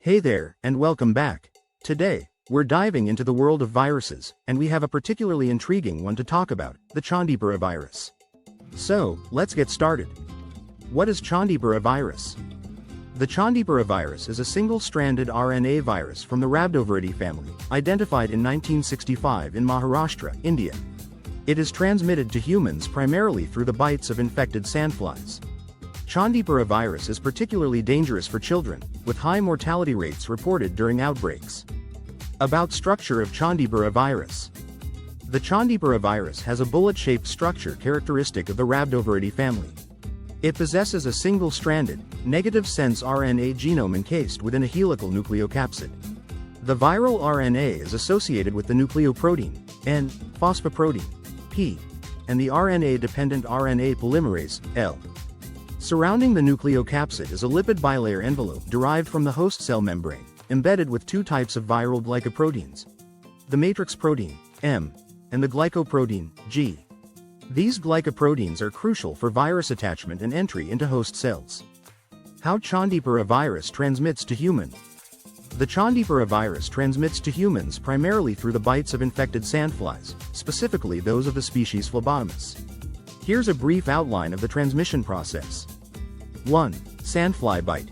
Hey there, and welcome back. Today, we're diving into the world of viruses, and we have a particularly intriguing one to talk about, the Chandipura virus. So, let's get started. What is Chandipura virus? The Chandipura virus is a single-stranded RNA virus from the Rhabdoviridae family, identified in 1965 in Maharashtra, India. It is transmitted to humans primarily through the bites of infected sandflies. Chandipura virus is particularly dangerous for children, with high mortality rates reported during outbreaks. About structure of Chandipura virus. The Chandipura virus has a bullet-shaped structure characteristic of the Rhabdoviridae family. It possesses a single-stranded, negative-sense RNA genome encased within a helical nucleocapsid. The viral RNA is associated with the nucleoprotein, N, phosphoprotein, P, and the RNA-dependent RNA polymerase, L. Surrounding the nucleocapsid is a lipid bilayer envelope derived from the host cell membrane, embedded with two types of viral glycoproteins: the matrix protein, M, and the glycoprotein, G. These glycoproteins are crucial for virus attachment and entry into host cells. How Chandipura virus transmits to human. The Chandipura virus transmits to humans primarily through the bites of infected sandflies, specifically those of the species Phlebotomus. Here's a brief outline of the transmission process. 1. Sandfly bite.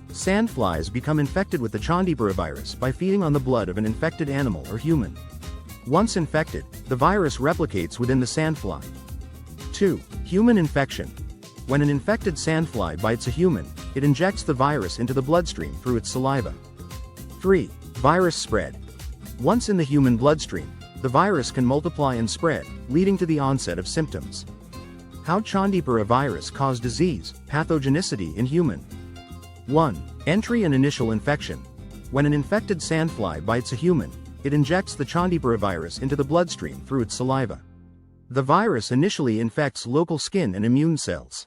Sandflies become infected with the Chandipura virus by feeding on the blood of an infected animal or human. Once infected, the virus replicates within the sandfly. 2. Human infection. When an infected sandfly bites a human, it injects the virus into the bloodstream through its saliva. 3. Virus spread. Once in the human bloodstream, the virus can multiply and spread, leading to the onset of symptoms. How Chandipura virus cause disease, pathogenicity in human. 1. Entry and initial infection. When an infected sandfly bites a human, it injects the Chandipura virus into the bloodstream through its saliva. The virus initially infects local skin and immune cells.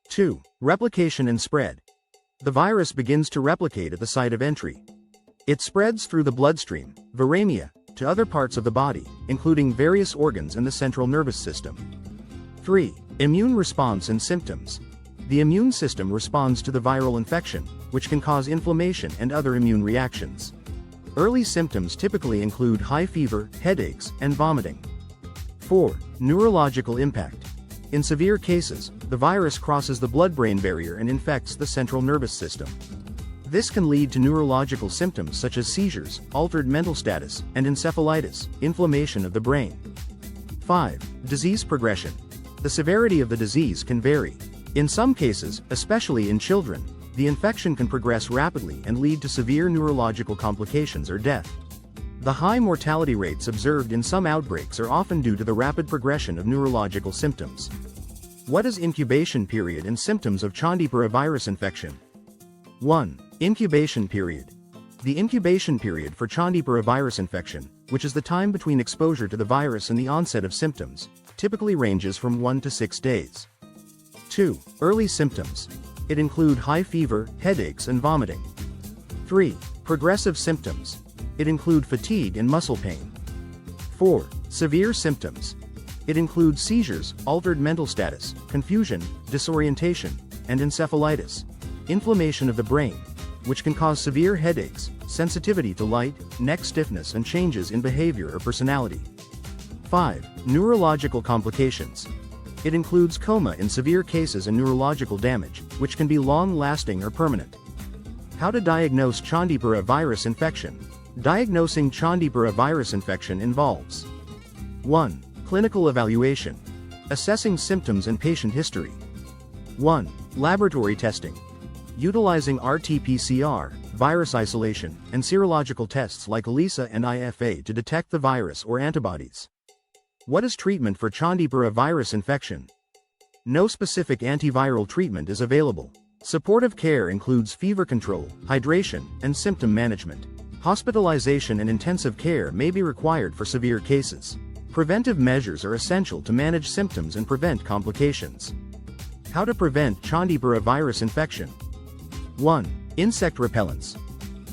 2. Replication and spread. The virus begins to replicate at the site of entry. It spreads through the bloodstream, viremia, to other parts of the body, including various organs and the central nervous system. 3. Immune response and symptoms. The immune system responds to the viral infection, which can cause inflammation and other immune reactions. Early symptoms typically include high fever, headaches, and vomiting. 4. Neurological impact. In severe cases, the virus crosses the blood-brain barrier and infects the central nervous system. This can lead to neurological symptoms such as seizures, altered mental status, and encephalitis, inflammation of the brain. 5. Disease progression. The severity of the disease can vary. In some cases, especially in children, the infection can progress rapidly and lead to severe neurological complications or death. The high mortality rates observed in some outbreaks are often due to the rapid progression of neurological symptoms. What is incubation period and symptoms of Chandipura virus infection? 1. Incubation period. The incubation period for Chandipura virus infection, which is the time between exposure to the virus and the onset of symptoms, typically ranges from 1 to 6 days. 2. Early symptoms. It include high fever, headaches, and vomiting. 3. Progressive symptoms. It include fatigue and muscle pain. 4. Severe symptoms. It includes seizures, altered mental status, confusion, disorientation, and encephalitis, inflammation of the brain, which can cause severe headaches, sensitivity to light, neck stiffness, and changes in behavior or personality. 5. Neurological complications. It includes coma in severe cases and neurological damage, which can be long-lasting or permanent. How to diagnose Chandipura virus infection. Diagnosing Chandipura virus infection involves 1. Clinical evaluation. Assessing symptoms and patient history. 1. Laboratory testing. Utilizing RT-PCR, virus isolation, and serological tests like ELISA and IFA to detect the virus or antibodies. What is treatment for Chandipura virus infection? No specific antiviral treatment is available. Supportive care includes fever control, hydration, and symptom management. Hospitalization and intensive care may be required for severe cases. Preventive measures are essential to manage symptoms and prevent complications. How to prevent Chandipura virus infection? 1. Insect repellents.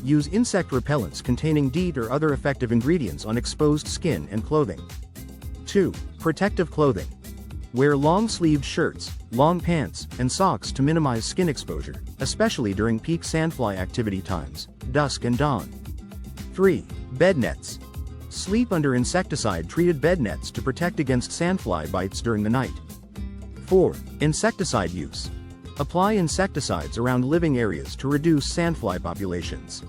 Use insect repellents containing DEET or other effective ingredients on exposed skin and clothing. 2. Protective clothing. Wear long-sleeved shirts, long pants, and socks to minimize skin exposure, especially during peak sandfly activity times, dusk and dawn. 3. Bed nets. Sleep under insecticide-treated bed nets to protect against sandfly bites during the night. 4. Insecticide use. Apply insecticides around living areas to reduce sandfly populations.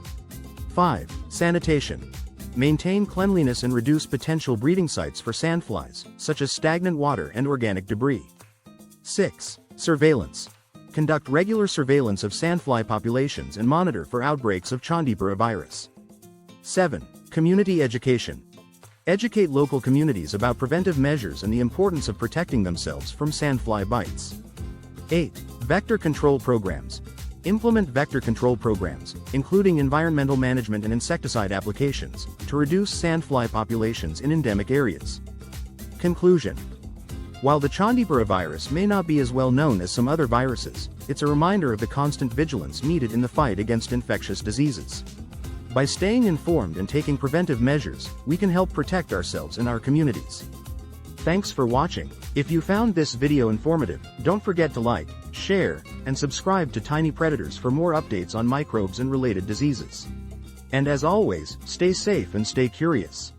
5. Sanitation. Maintain cleanliness and reduce potential breeding sites for sandflies, such as stagnant water and organic debris. 6. Surveillance. Conduct regular surveillance of sandfly populations and monitor for outbreaks of Chandipura virus. 7. Community education. Educate local communities about preventive measures and the importance of protecting themselves from sandfly bites. 8. Vector control programs. Implement vector control programs, including environmental management and insecticide applications, to reduce sandfly populations in endemic areas. Conclusion. While the Chandipura virus may not be as well known as some other viruses, it's a reminder of the constant vigilance needed in the fight against infectious diseases. By staying informed and taking preventive measures, we can help protect ourselves and our communities. Thanks for watching. If you found this video informative, don't forget to like, share, and subscribe to Tiny Predators for more updates on microbes and related diseases. And as always, stay safe and stay curious.